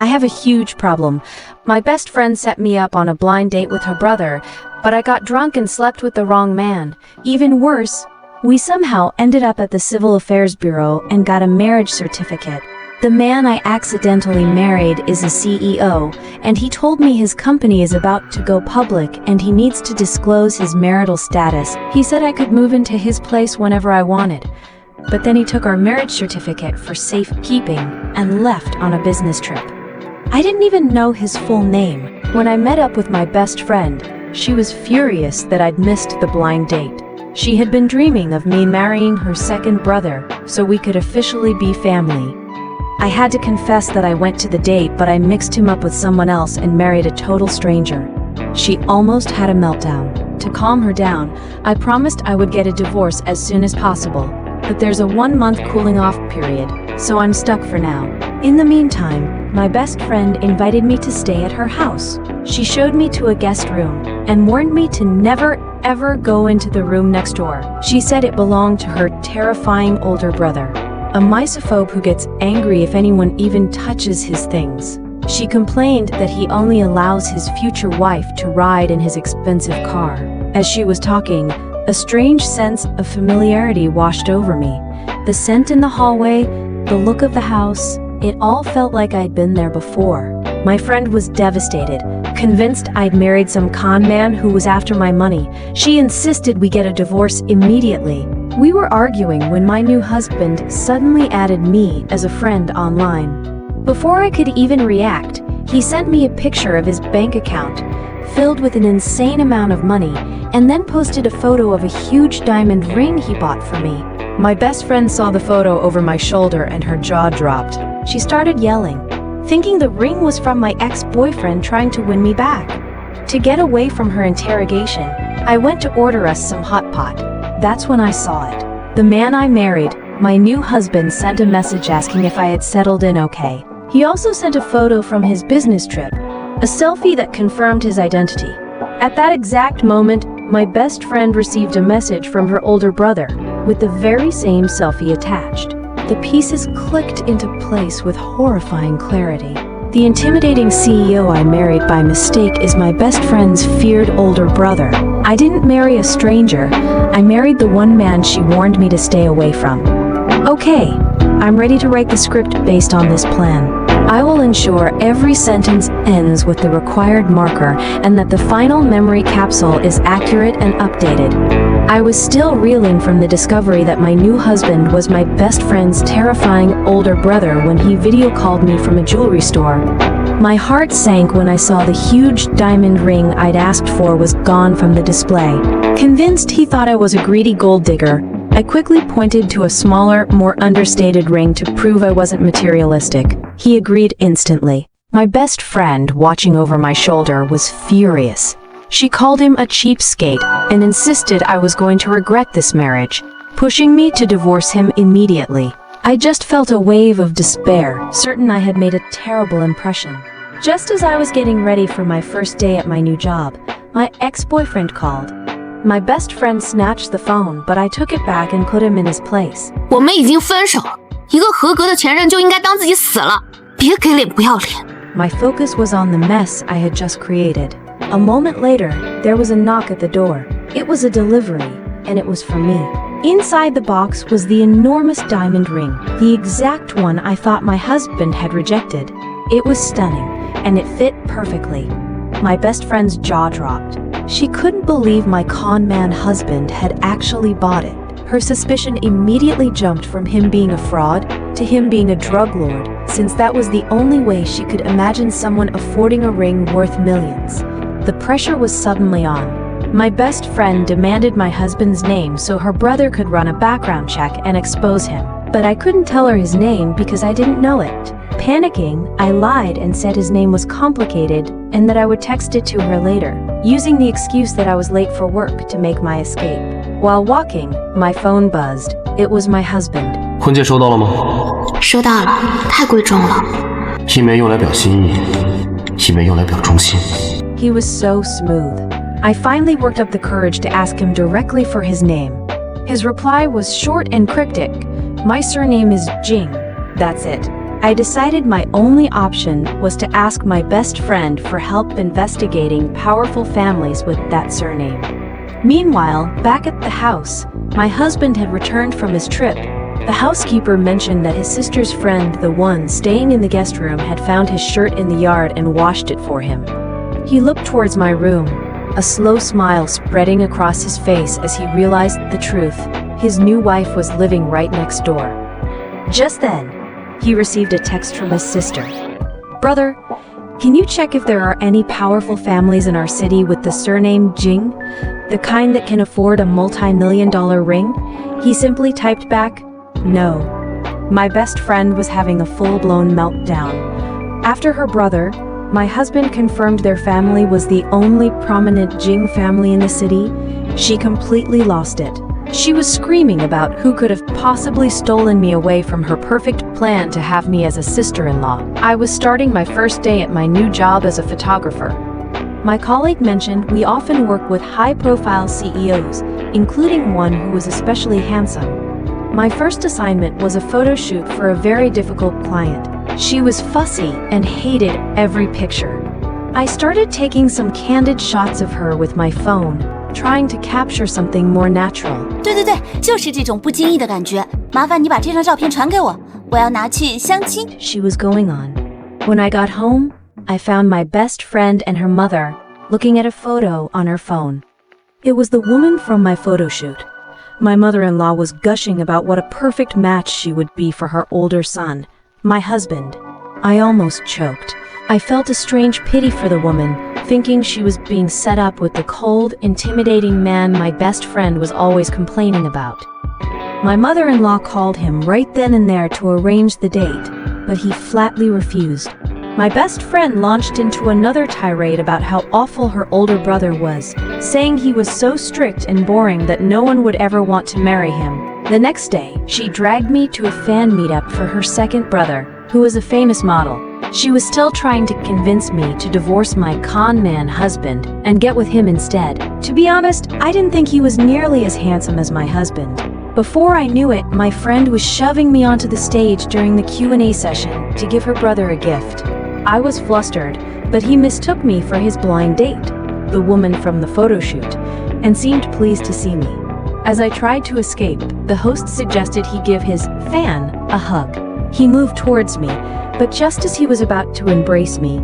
I have a huge problem. My best friend set me up on a blind date with her brother, but I got drunk and slept with the wrong man. Even worse, we somehow ended up at the Civil Affairs Bureau and got a marriage certificate. The man I accidentally married is a CEO, and he told me his company is about to go public and he needs to disclose his marital status. He said I could move into his place whenever I wanted. But then he took our marriage certificate for safekeeping and left on a business trip. I didn't even know his full name. When I met up with my best friend, she was furious that I'd missed the blind date. She had been dreaming of me marrying her second brother so we could officially be family. I had to confess that I went to the date, but I mixed him up with someone else and married a total stranger. She almost had a meltdown. To calm her down, I promised I would get a divorce as soon as possible, but there's a 1-month cooling off period, so I'm stuck for now. In the meantime, my best friend invited me to stay at her house. She showed me to a guest room and warned me to never ever go into the room next door. She said it belonged to her terrifying older brother, a misophobe who gets angry if anyone even touches his things. She complained that he only allows his future wife to ride in his expensive car. As she was talking, a strange sense of familiarity washed over me. The scent in the hallway, the look of the house, it all felt like I'd been there before. My friend was devastated, convinced I'd married some con man who was after my money. She insisted we get a divorce immediately. We were arguing when my new husband suddenly added me as a friend online. Before I could even react, he sent me a picture of his bank account, filled with an insane amount of money, and then posted a photo of a huge diamond ring he bought for me. My best friend saw the photo over my shoulder and her jaw dropped. She started yelling, thinking the ring was from my ex-boyfriend trying to win me back. To get away from her interrogation, I went to order us some hot pot. That's when I saw it. The man I married, my new husband, sent a message asking if I had settled in okay. He also sent a photo from his business trip, a selfie that confirmed his identity. At that exact moment, my best friend received a message from her older brother with the very same selfie attached. The pieces clicked into place with horrifying clarity. The intimidating CEO I married by mistake is my best friend's feared older brother. I didn't marry a stranger. I married the one man she warned me to stay away from. Okay, I'm ready to write the script based on this plan. I will ensure every sentence ends with the required marker and that the final memory capsule is accurate and updated. I was still reeling from the discovery that my new husband was my best friend's terrifying older brother when he video called me from a jewelry store. My heart sank when I saw the huge diamond ring I'd asked for was gone from the display. Convinced he thought I was a greedy gold digger, I quickly pointed to a smaller, more understated ring to prove I wasn't materialistic. He agreed instantly. My best friend, watching over my shoulder, was furious. She called him a cheapskate and insisted I was going to regret this marriage, pushing me to divorce him immediately. I just felt a wave of despair, certain I had made a terrible impression. Just as I was getting ready for my first day at my new job, my ex-boyfriend called. My best friend snatched the phone, but I took it back and put him in his place. 我们已经分手了，一个合格的前任就应该当自己死了，别给脸不要脸。 My focus was on the mess I had just created. A moment later, there was a knock at the door. It was a delivery, and it was for me. Inside the box was the enormous diamond ring, the exact one I thought my husband had rejected. It was stunning, and it fit perfectly. My best friend's jaw dropped. She couldn't believe my con man husband had actually bought it. Her suspicion immediately jumped from him being a fraud to him being a drug lord, since that was the only way she could imagine someone affording a ring worth millions. The pressure was suddenly on. My best friend demanded my husband's name so her brother could run a background check and expose him. But I couldn't tell her his name because I didn't know it. Panicking, I lied and said his name was complicated and that I would text it to her later, using the excuse that I was late for work to make my escape. While walking, my phone buzzed. It was my husband. 婚戒收到了吗？收到了，太贵重了。一枚用来表心意，一枚用来表忠心。 He was so smooth. I finally worked up the courage to ask him directly for his name. His reply was short and cryptic. My surname is Jing. That's it. I decided my only option was to ask my best friend for help investigating powerful families with that surname. Meanwhile, back at the house, my husband had returned from his trip. The housekeeper mentioned that his sister's friend, the one staying in the guest room, had found his shirt in the yard and washed it for him. He looked towards my room, a slow smile spreading across his face as he realized the truth. His new wife was living right next door. Just then, he received a text from his sister. "Brother, can you check if there are any powerful families in our city with the surname Jing? The kind that can afford a multi-million-dollar ring?" He simply typed back, "No." My best friend was having a full-blown meltdown. After her brother, my husband confirmed their family was the only prominent Jing family in the city, she completely lost it. She was screaming about who could have possibly stolen me away from her perfect plan to have me as a sister-in-law. I was starting my first day at my new job as a photographer. My colleague mentioned we often work with high-profile CEOs, including one who was especially handsome. My first assignment was a photo shoot for a very difficult client. She was fussy and hated every picture. I started taking some candid shots of her with my phone, trying to capture something more natural. 对，就是这种不经意的感觉。麻烦你把这张照片传给我，我要拿去相亲。 She was going on. When I got home, I found my best friend and her mother looking at a photo on her phone. It was the woman from my photo shoot. My mother-in-law was gushing about what a perfect match she would be for her older son, my husband. I almost choked. I felt a strange pity for the woman, thinking she was being set up with the cold, intimidating man my best friend was always complaining about. My mother-in-law called him right then and there to arrange the date, but he flatly refused. My best friend launched into another tirade about how awful her older brother was, saying he was so strict and boring that no one would ever want to marry him. The next day, she dragged me to a fan meetup for her second brother, who was a famous model. She was still trying to convince me to divorce my con man husband and get with him instead. To be honest, I didn't think he was nearly as handsome as my husband. Before I knew it, my friend was shoving me onto the stage during the Q&A session to give her brother a gift. I was flustered, but he mistook me for his blind date, the woman from the photo shoot, and seemed pleased to see me. As I tried to escape, the host suggested he give his fan a hug. He moved towards me, but just as he was about to embrace me,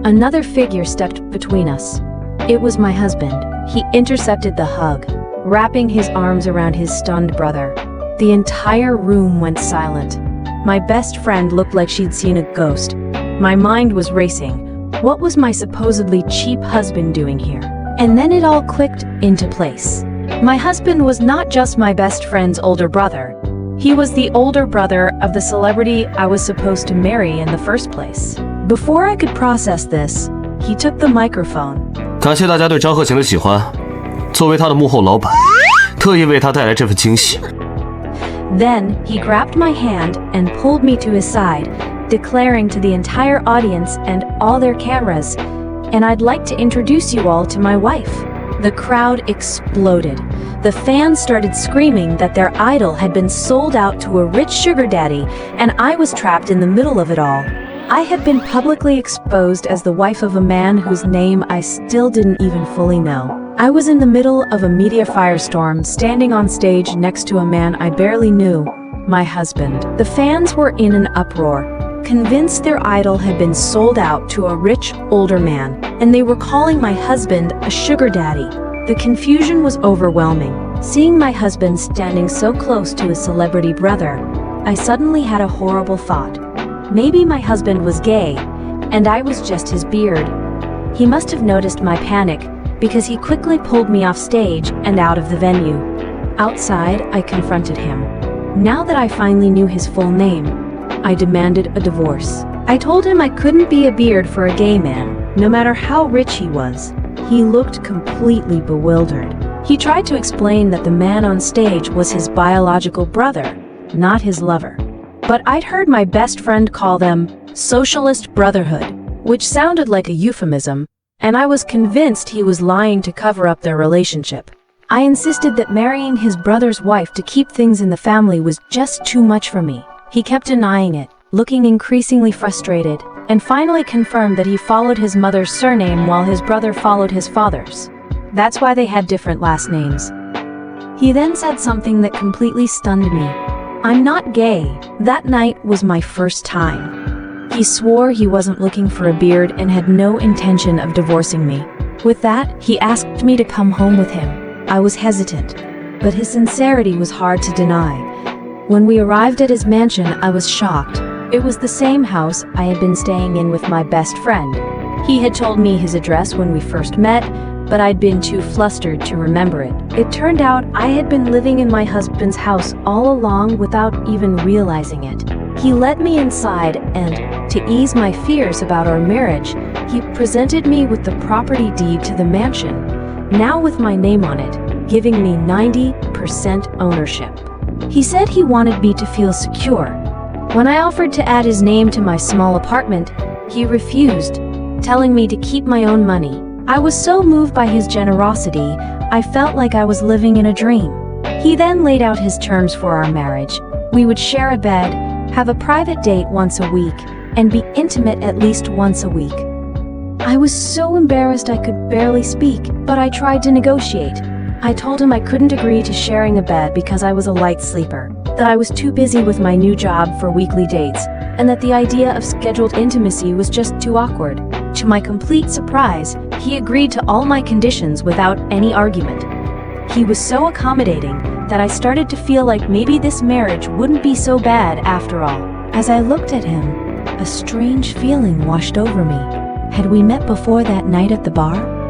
another figure stepped between us. It was my husband. He intercepted the hug, wrapping his arms around his stunned brother. The entire room went silent. My best friend looked like she'd seen a ghost. My mind was racing. What was my supposedly cheap husband doing here? And then it all clicked into place. My husband was not just my best friend's older brother. He was the older brother of the celebrity I was supposed to marry in the first place. Before I could process this, he took the microphone. 感谢大家对张鹤晴的喜欢，作为他的幕后老板，特意为他带来这份惊喜。 Then he grabbed my hand and pulled me to his side, declaring to the entire audience and all their cameras, "And I'd like to introduce you all to my wife." The crowd exploded. The fans started screaming that their idol had been sold out to a rich sugar daddy, and I was trapped in the middle of it all. I had been publicly exposed as the wife of a man whose name I still didn't even fully know. I was in the middle of a media firestorm, standing on stage next to a man I barely knew, my husband. The fans were in an uproar, convinced their idol had been sold out to a rich, older man, and they were calling my husband a sugar daddy. The confusion was overwhelming. Seeing my husband standing so close to his celebrity brother, I suddenly had a horrible thought. Maybe my husband was gay, and I was just his beard. He must have noticed my panic, because he quickly pulled me off stage and out of the venue. Outside, I confronted him. Now that I finally knew his full name, I demanded a divorce. I told him I couldn't be a beard for a gay man, no matter how rich he was. He looked completely bewildered. He tried to explain that the man on stage was his biological brother, not his lover. But I'd heard my best friend call them socialist brotherhood, which sounded like a euphemism, and I was convinced he was lying to cover up their relationship. I insisted that marrying his brother's wife to keep things in the family was just too much for me. He kept denying it, looking increasingly frustrated, and finally confirmed that he followed his mother's surname while his brother followed his father's. That's why they had different last names. He then said something that completely stunned me. I'm not gay. That night was my first time. He swore he wasn't looking for a beard and had no intention of divorcing me. With that, he asked me to come home with him. I was hesitant, but his sincerity was hard to deny. When we arrived at his mansion, I was shocked. It was the same house I had been staying in with my best friend. He had told me his address when we first met, but I'd been too flustered to remember it. It turned out I had been living in my husband's house all along without even realizing it. He let me inside and, to ease my fears about our marriage, he presented me with the property deed to the mansion, now with my name on it, giving me 90% ownership. He said he wanted me to feel secure. When I offered to add his name to my small apartment, he refused, telling me to keep my own money. I was so moved by his generosity, I felt like I was living in a dream. He then laid out his terms for our marriage. We would share a bed, have a private date once a week, and be intimate at least once a week. I was so embarrassed I could barely speak, but I tried to negotiate. I told him I couldn't agree to sharing a bed because I was a light sleeper, that I was too busy with my new job for weekly dates, and that the idea of scheduled intimacy was just too awkward. To my complete surprise, he agreed to all my conditions without any argument. He was so accommodating that I started to feel like maybe this marriage wouldn't be so bad after all. As I looked at him, a strange feeling washed over me. Had we met before that night at the bar?